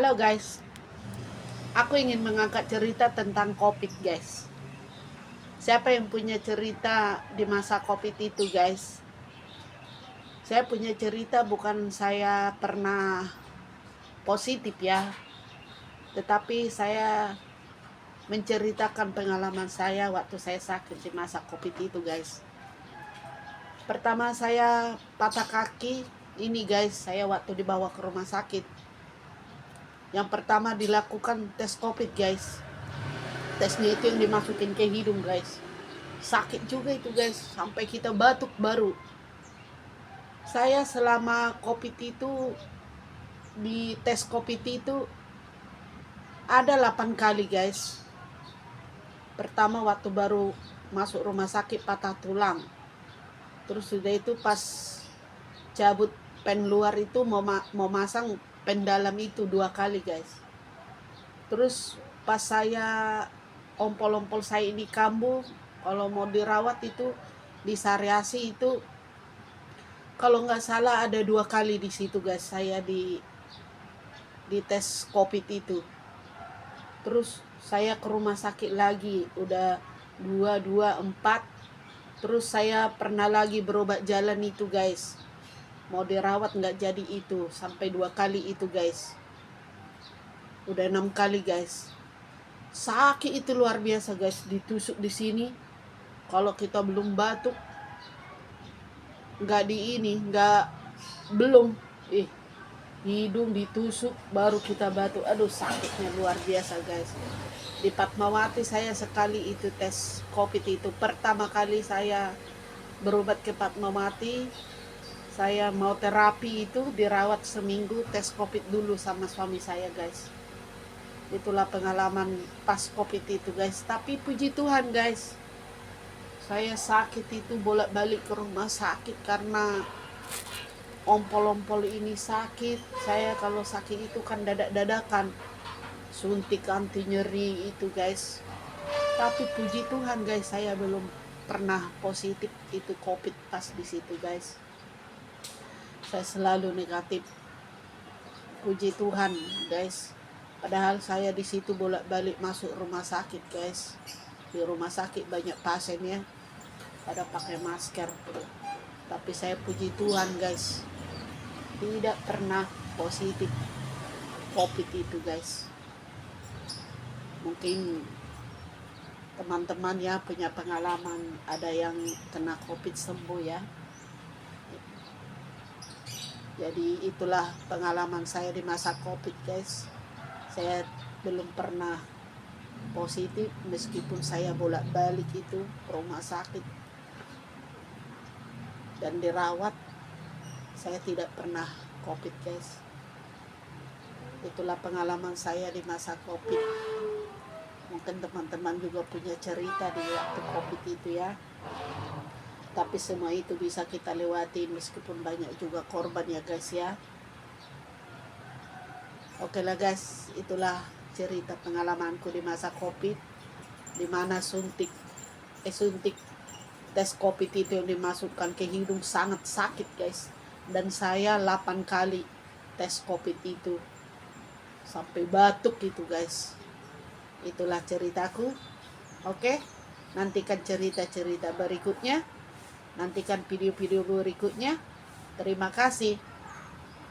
Halo guys, aku ingin mengangkat cerita tentang COVID guys. Siapa yang punya cerita di masa COVID itu guys? Saya punya cerita, bukan saya pernah positif ya, tetapi saya menceritakan pengalaman saya waktu saya sakit di masa COVID itu guys. Pertama saya patah kaki, ini guys, saya waktu dibawa ke rumah sakit. Yang pertama dilakukan tes COVID guys. Tesnya itu yang dimasukin ke hidung guys. Sakit juga itu guys, sampai kita batuk baru. Saya selama COVID itu, di tes COVID itu ada 8 kali guys. Pertama waktu baru masuk rumah sakit patah tulang. Terus sudah itu pas cabut pen luar itu mau masang pen dalam itu 2 kali guys. Terus pas saya ompol-ompol saya ini kambuh, kalau mau dirawat itu di Sariasi itu, kalau nggak salah ada 2 kali di situ guys saya di tes COVID itu. Terus saya ke rumah sakit lagi, udah 4. Terus saya pernah lagi berobat jalan itu guys, mau dirawat nggak jadi itu, sampai 2 kali itu guys. Udah 6 kali guys. Sakit itu luar biasa guys, ditusuk di sini. Kalau kita belum batuk, nggak di ini, nggak belum hidung ditusuk baru kita batuk. Aduh, sakitnya luar biasa guys. Di Fatmawati saya sekali itu tes COVID itu. Pertama kali saya berobat ke Fatmawati, saya mau terapi itu, dirawat seminggu, tes COVID dulu sama suami saya guys. Itulah pengalaman pas COVID itu guys. Tapi puji Tuhan guys, saya sakit itu bolak-balik ke rumah sakit karena ompol-ompol ini sakit. Saya kalau sakit itu kan dadak-dadakan, suntik anti nyeri itu guys. Tapi puji Tuhan guys, saya belum pernah positif itu COVID pas di situ guys. Saya selalu negatif. Puji Tuhan guys. Padahal saya di situ bolak-balik masuk rumah sakit guys. Di rumah sakit banyak pasien ya, pada pakai masker. Tapi saya puji Tuhan guys, tidak pernah positif COVID itu guys. Mungkin teman-teman ya punya pengalaman, ada yang kena COVID sembuh ya. Jadi itulah pengalaman saya di masa COVID guys. Saya belum pernah positif meskipun saya bolak-balik itu ke rumah sakit dan dirawat. Saya tidak pernah COVID guys. Itulah pengalaman saya di masa COVID. Mungkin teman-teman juga punya cerita di waktu COVID itu ya. Tapi semua itu bisa kita lewati meskipun banyak juga korban ya guys ya. Oke lah guys, itulah cerita pengalamanku di masa COVID, di mana suntik tes COVID itu yang dimasukkan ke hidung sangat sakit guys. Dan saya 8 kali tes COVID itu, sampai batuk itu guys. Itulah ceritaku. Oke, nantikan cerita-cerita berikutnya, nantikan video-video berikutnya. Terima kasih.